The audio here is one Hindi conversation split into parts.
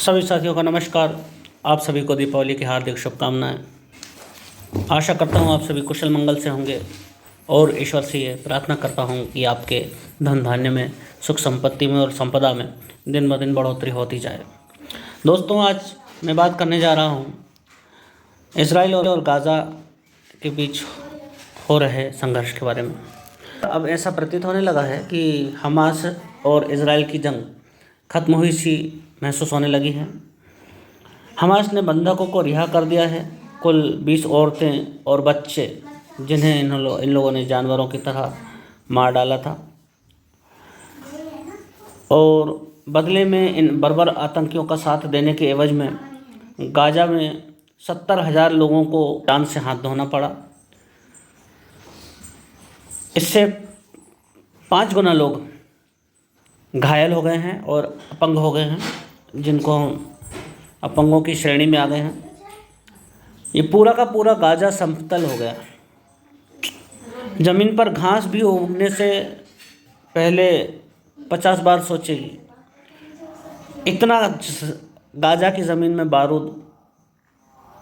सभी साथियों का नमस्कार। आप सभी को दीपावली की हार्दिक शुभकामनाएं। आशा करता हूं आप सभी कुशल मंगल से होंगे और ईश्वर से ये प्रार्थना करता हूं कि आपके धन धान्य में, सुख संपत्ति में और संपदा में दिन ब दिन बढ़ोतरी होती जाए। दोस्तों, आज मैं बात करने जा रहा हूं इजराइल और गाज़ा के बीच हो रहे संघर्ष के बारे में। अब ऐसा प्रतीत होने लगा है कि हमास और इजराइल की जंग खत्म हुई सी महसूस होने लगी है। हमास ने बंधकों को रिहा कर दिया है, कुल 20 औरतें और बच्चे जिन्हें इन लोगों ने जानवरों की तरह मार डाला था, और बदले में इन बर्बर आतंकियों का साथ देने के एवज में गाजा में 70,000 लोगों को जान से हाथ धोना पड़ा। इससे 5 गुना लोग घायल हो गए हैं और अपंग हो गए हैं, जिनको हम अपंगों की श्रेणी में आ गए हैं। ये पूरा का पूरा गाजा समतल हो गया। ज़मीन पर घास भी उगने से पहले 50 बार सोचेगी। इतना गाजा की ज़मीन में बारूद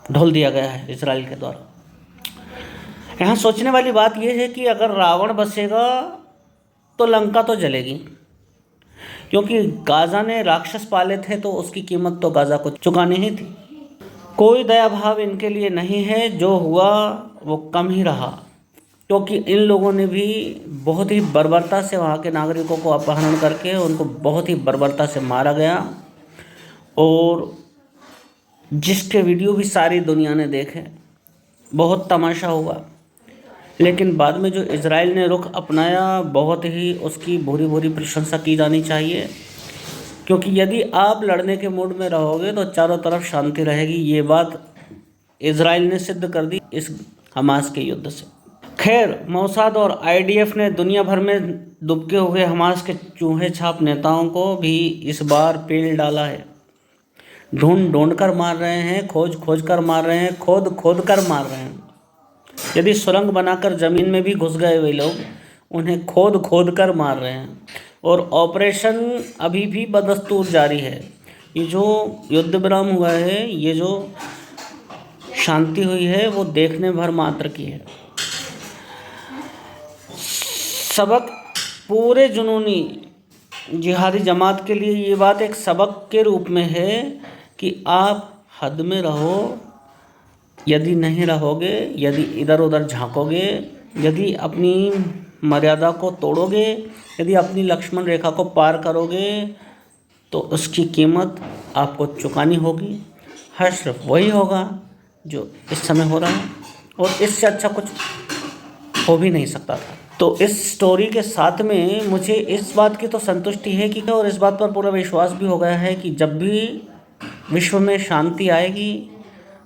ढोल दिया गया है इजराइल के द्वारा। यहाँ सोचने वाली बात यह है कि अगर रावण बसेगा तो लंका तो जलेगी, क्योंकि गाज़ा ने राक्षस पाले थे तो उसकी कीमत तो गाज़ा को चुकानी ही थी। कोई दया भाव इनके लिए नहीं है। जो हुआ वो कम ही रहा, क्योंकि इन लोगों ने भी बहुत ही बर्बरता से वहाँ के नागरिकों को अपहरण करके उनको बहुत ही बर्बरता से मारा गया, और जिसके वीडियो भी सारी दुनिया ने देखे। बहुत तमाशा हुआ। लेकिन बाद में जो इजराइल ने रुख अपनाया, बहुत ही उसकी भूरी भूरी प्रशंसा की जानी चाहिए, क्योंकि यदि आप लड़ने के मूड में रहोगे तो चारों तरफ शांति रहेगी। ये बात इजराइल ने सिद्ध कर दी इस हमास के युद्ध से। खैर, मोसाद और आईडीएफ ने दुनिया भर में दुबके हुए हमास के चूहे छाप नेताओं को भी इस बार पेल डाला है। ढूंढ कर मार रहे हैं, खोज कर मार रहे हैं, खोद कर मार रहे हैं। यदि सुरंग बनाकर ज़मीन में भी घुस गए वे लोग, उन्हें खोद कर मार रहे हैं। और ऑपरेशन अभी भी बदस्तूर जारी है। ये जो युद्ध विराम हुआ है, ये जो शांति हुई है, वो देखने भर मात्र की है। सबक पूरे जुनूनी जिहादी जमात के लिए ये बात एक सबक के रूप में है कि आप हद में रहो। यदि नहीं रहोगे, यदि इधर उधर झांकोगे, यदि अपनी मर्यादा को तोड़ोगे, यदि अपनी लक्ष्मण रेखा को पार करोगे, तो उसकी कीमत आपको चुकानी होगी। हर सिर्फ वही होगा जो इस समय हो रहा है, और इससे अच्छा कुछ हो भी नहीं सकता था। तो इस स्टोरी के साथ में मुझे इस बात की तो संतुष्टि है कि, और इस बात पर पूरा विश्वास भी हो गया है कि जब भी विश्व में शांति आएगी,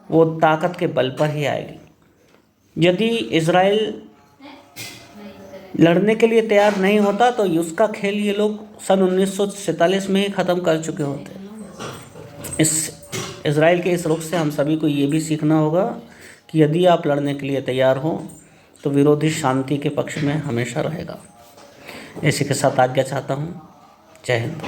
वो ताकत के बल पर ही आएगी। यदि इजराइल लड़ने के लिए तैयार नहीं होता तो उसका खेल ये लोग सन 1947 में ही ख़त्म कर चुके होते। इस इजराइल के इस रुख से हम सभी को ये भी सीखना होगा कि यदि आप लड़ने के लिए तैयार हो तो विरोधी शांति के पक्ष में हमेशा रहेगा। इसी के साथ आज्ञा चाहता हूँ। जय हिंद।